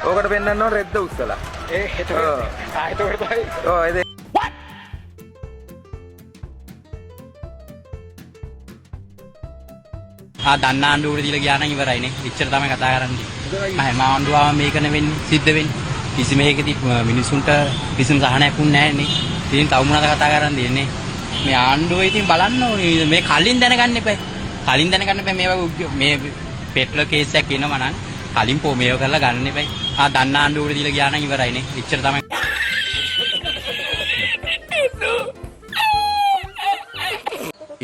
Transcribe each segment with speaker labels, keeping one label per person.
Speaker 1: ඕකට පෙන්නන්න ඕන රෙද්ද උස්සලා. එතකොට තමයි. ඔව් ඒ
Speaker 2: දන්න ආණ්ඩුවට දීලා ගියා නම් ඉවරයිනේ. එච්චර තමයි කතා කරන්නේ. හැම ආණ්ඩුවම මේක නෙවෙන්නේ සිද්ධ වෙන්නේ. කිසි මේකෙදි මිනිසුන්ට කිසිම සහනයක් වුන්නේ නැහැ නේ. ඉතින් තව මොනවද කතා කරන් දෙන්නේ? මේ ආණ්ඩුව ඉතින් බලන්න ඕනේ. මේ කලින් දැනගන්න එපා. කලින් දැනගන්න එපා මේ පෙට්‍රල් කේස් එකක් එනවා නම් කලින් මේව කරලා ගන්න එපා. දන්න ආණ්ඩුවට දීලා ගියා නම් ඉවරයිනේ. එච්චර තමයි.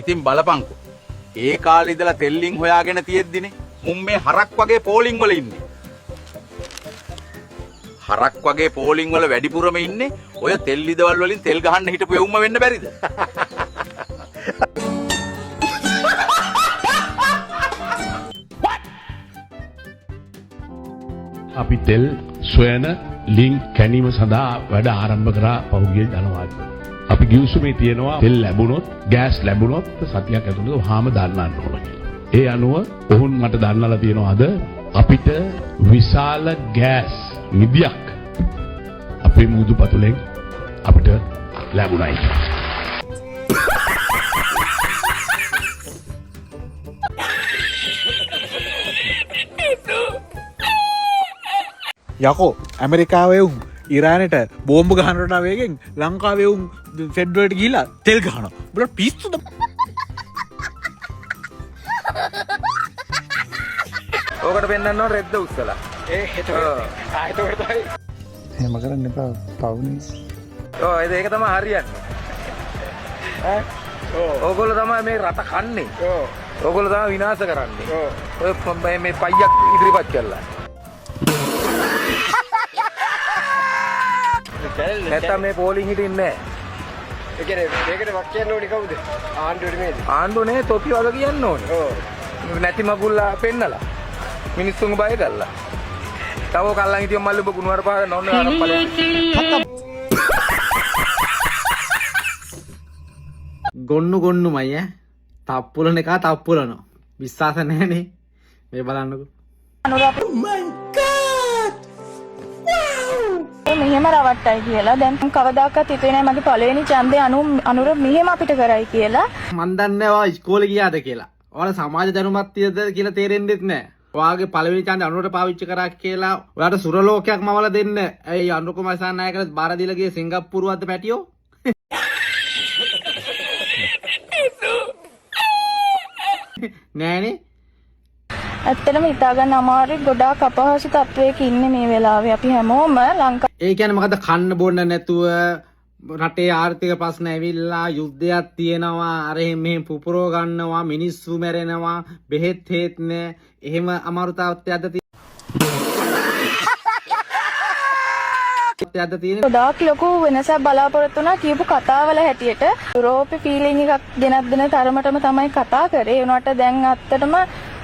Speaker 3: ඉතින් බලපංකෝ. ඒ කාලේ ඉඳලා තෙල්ලින් හොයාගෙන තියෙද්දිනේ මුන් මේ හරක් වගේ පෝලිං වල ඉන්නේ. හරක් වගේ පෝලිං වල වැඩිපුරම ඉන්නේ ඔය තෙල් ඉදවල් වලින් තෙල් ගහන්න හිටපු එවුම්ම වෙන්න බැරිද?
Speaker 4: අපි තෙල් සොයන ලින්ක් කැණීම සඳහා වැඩ ආරම්භ කරා පහුගිය ජනවාරි. අපි ගිවිසුමේ තියෙනවා තෙල් ලැබුණොත් ගෑස් ලැබුණොත් සතියක් ඇතුළත වහාම දාන්න ඕන කියලා. ඒ අනුව ඔවුන් මට දන්නලා තියෙනවා අද අපිට විශාල ගෑස් නිදියක් අපේ මුදු පතුලෙන් අපිට ලැබුණයි.
Speaker 5: යකෝ ඇමරිකාවේ උන් ඉරානට බෝම්බ ගහනට වේගෙන් ලංකාවේ උන් ෆෙඩ්වලට ගිහිලා තෙල් ගහනවා. උඹලා පිස්සුද?
Speaker 1: ඕකට පෙන්නන්න ඕන රෙද්ද උස්සලා. එතකොට තමයි.
Speaker 5: එහෙම කරන්න එපා පවුනේ.
Speaker 1: ඔව් ඒක තමයි හරියන්නේ. ඕගොල්ලෝ තමයි මේ රට කන්නේ. ඕගොල්ලෝ තමයි විනාශ කරන්නේ. ඔය මේ පයියක් ඉදිරිපත් කළා. නැත්තම් මේ පෝලිං හිටින්නේ නැහැ. ඒ කියන්නේ මේකට වක් කියන්න ඕනේ කවුද? ආණ්ඩුවට නේද? ආණ්ඩුව නේ තොපි වල කියන්න ඕනේ. ඔව්. නැති මගුල්ලා පෙන්නලා. මිනිස්සුන්ව බය කරලා. තව කල්ලන් හිටියොත් මල්ලි ඔබ ගුණවර පාර නොන්න අරපලේ.
Speaker 5: ගොන්නුමයි ඈ. තප්පුලන එක තප්පුලනවා. විශ්වාස නැහැනේ. මේ බලන්නකෝ.
Speaker 6: මෙහෙම රවට්ටයි කියලා දැන් කවදාකවත් හිතුවේ නැහැ මගේ පළවෙනි ඡන්දේ අනුර මෙහෙම අපිට කරයි කියලා.
Speaker 5: මන් දන්නේ ඔයා ඉස්කෝලේ ගියාද කියලා. ඔයාලා සමාජ දැනුමක් තියද කියලා තේරෙන්නෙත් නැහැ. ඔයාගේ පළවෙනි ඡන්දේ අනුරට පාවිච්චි කරා කියලා ඔයාට සුරලෝකයක් මවලා දෙන්න. ඇයි අනුර කුමාර සානායකට බාර දීලා ගියේ සිංගප්පූරුවද්ද පැටියෝ? නෑනේ.
Speaker 6: ඇත්තටම හිතා ගන්න අමාරුයි ගොඩාක් අපහසු තත්වයක ඉන්නේ මේ වෙලාවේ අපි හැමෝම ලංකාවේ.
Speaker 5: ඒ කියන්නේ මොකද කන්න බොන්න නැතුව රටේ ආර්ථික ප්‍රශ්න ඇවිල්ලා යුද්ධයක් තියෙනවා අර මෙහෙම පුපුරව ගන්නවා මිනිස්සු මැරෙනවා බෙහෙත් හේත් නැහැ එහෙම අමාරු තත්ත්වයක්ද තියෙන්නේ.
Speaker 6: ගොඩාක් ලොකු වෙනසක් බලාපොරොත්තු වුණා කියපු කතාවල හැටියට යුරෝපේ ෆීලිං එකක් ගෙනත් දෙන තරමටම තමයි කතා කරේ. ඒ වුණාට දැන් ඇත්තටම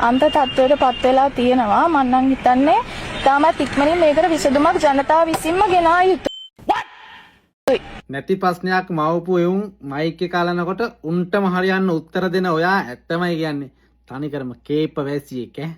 Speaker 6: අන්ත තත්ත්වයටපත් වෙලා තියෙනවා. මම නම් හිතන්නේ තාමත් ඉක්මනින් මේකට විසඳුමක් ජනතාව විසින්ම ගෙනා යුතුයි.
Speaker 5: නැති ප්‍රශ්නයක් මවපු එවුන් මයික් එක අලනකොට උන්ටම හරියන්න උත්තර දෙන ඔයා ඇත්තමයි කියන්නේ තනිකරම කේප වැසියෙක් ඈ.